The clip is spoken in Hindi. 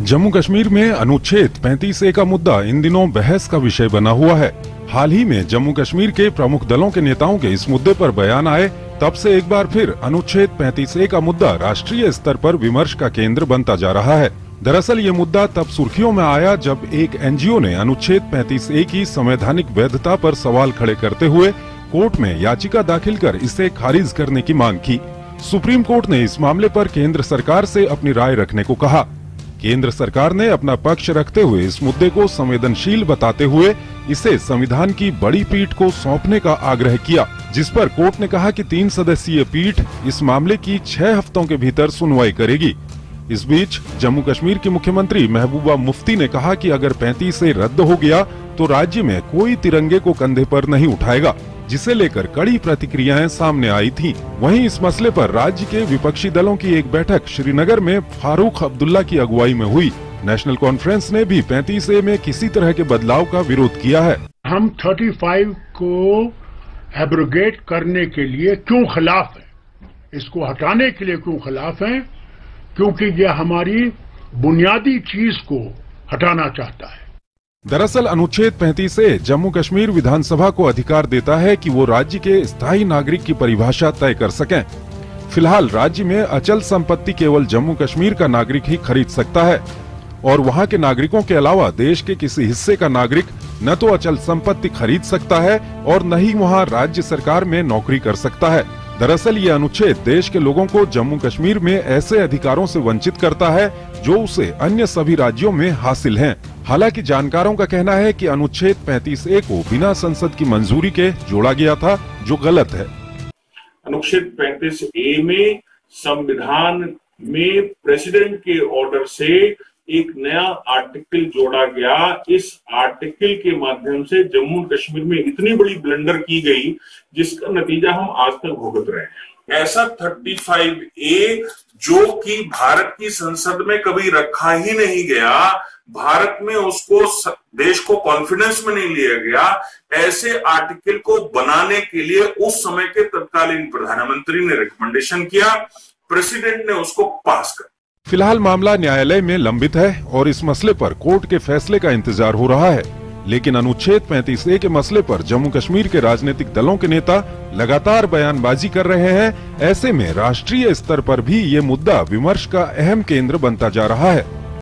जम्मू कश्मीर में अनुच्छेद 35A का मुद्दा इन दिनों बहस का विषय बना हुआ है। हाल ही में जम्मू कश्मीर के प्रमुख दलों के नेताओं के इस मुद्दे पर बयान आए, तब से एक बार फिर अनुच्छेद 35A का मुद्दा राष्ट्रीय स्तर पर विमर्श का केंद्र बनता जा रहा है। दरअसल ये मुद्दा तब सुर्खियों में आया जब एक NGO ने अनुच्छेद 35A की संवैधानिक वैधता पर सवाल खड़े करते हुए कोर्ट में याचिका दाखिल कर इसे खारिज करने की मांग की। सुप्रीम कोर्ट ने इस मामले पर केंद्र सरकार से अपनी राय रखने को कहा। केंद्र सरकार ने अपना पक्ष रखते हुए इस मुद्दे को संवेदनशील बताते हुए इसे संविधान की बड़ी पीठ को सौंपने का आग्रह किया, जिस पर कोर्ट ने कहा कि 3 सदस्यीय पीठ इस मामले की 6 हफ्तों के भीतर सुनवाई करेगी। इस बीच जम्मू कश्मीर की मुख्यमंत्री महबूबा मुफ्ती ने कहा कि अगर 35A रद्द हो गया तो राज्य में कोई तिरंगे को कंधे पर नहीं उठाएगा, जिसे लेकर कड़ी प्रतिक्रियाएं सामने आई थी। वहीं इस मसले पर राज्य के विपक्षी दलों की एक बैठक श्रीनगर में फारूक अब्दुल्ला की अगुवाई में हुई। नेशनल कॉन्फ्रेंस ने भी 35A में किसी तरह के बदलाव का विरोध किया है। हम 35 को एब्रोगेट करने के लिए क्यों खिलाफ हैं, इसको हटाने के लिए क्यों खिलाफ हैं? क्योंकि यह हमारी बुनियादी चीज को हटाना चाहता है। दरअसल अनुच्छेद 35A जम्मू कश्मीर विधानसभा को अधिकार देता है कि वो राज्य के स्थायी नागरिक की परिभाषा तय कर सकें। फिलहाल राज्य में अचल संपत्ति केवल जम्मू कश्मीर का नागरिक ही खरीद सकता है और वहां के नागरिकों के अलावा देश के किसी हिस्से का नागरिक न तो अचल संपत्ति खरीद सकता है और न ही वहां राज्य सरकार में नौकरी कर सकता है। दरअसल ये अनुच्छेद देश के लोगों को जम्मू कश्मीर में ऐसे अधिकारों से वंचित करता है जो उसे अन्य सभी राज्यों में हासिल हैं। हालांकि जानकारों का कहना है कि अनुच्छेद 35A को बिना संसद की मंजूरी के जोड़ा गया था, जो गलत है। अनुच्छेद 35A में संविधान में प्रेसिडेंट के ऑर्डर से एक नया आर्टिकल जोड़ा गया। इस आर्टिकल के माध्यम से जम्मू कश्मीर में इतनी बड़ी ब्लंडर की गई जिसका नतीजा हम आज तक भुगत रहे हैं। ऐसा 35A जो कि भारत की संसद में कभी रखा ही नहीं गया, भारत में उसको देश को कॉन्फिडेंस में नहीं लिया गया, ऐसे आर्टिकल को बनाने के लिए उस समय के तत्कालीन प्रधानमंत्री ने रिकमेंडेशन किया, प्रेसिडेंट ने उसको पास कर। फिलहाल मामला न्यायालय में लंबित है और इस मसले पर कोर्ट के फैसले का इंतजार हो रहा है। लेकिन अनुच्छेद 35A के मसले पर जम्मू कश्मीर के राजनीतिक दलों के नेता लगातार बयानबाजी कर रहे हैं। ऐसे में राष्ट्रीय स्तर पर भी ये मुद्दा विमर्श का अहम केंद्र बनता जा रहा है।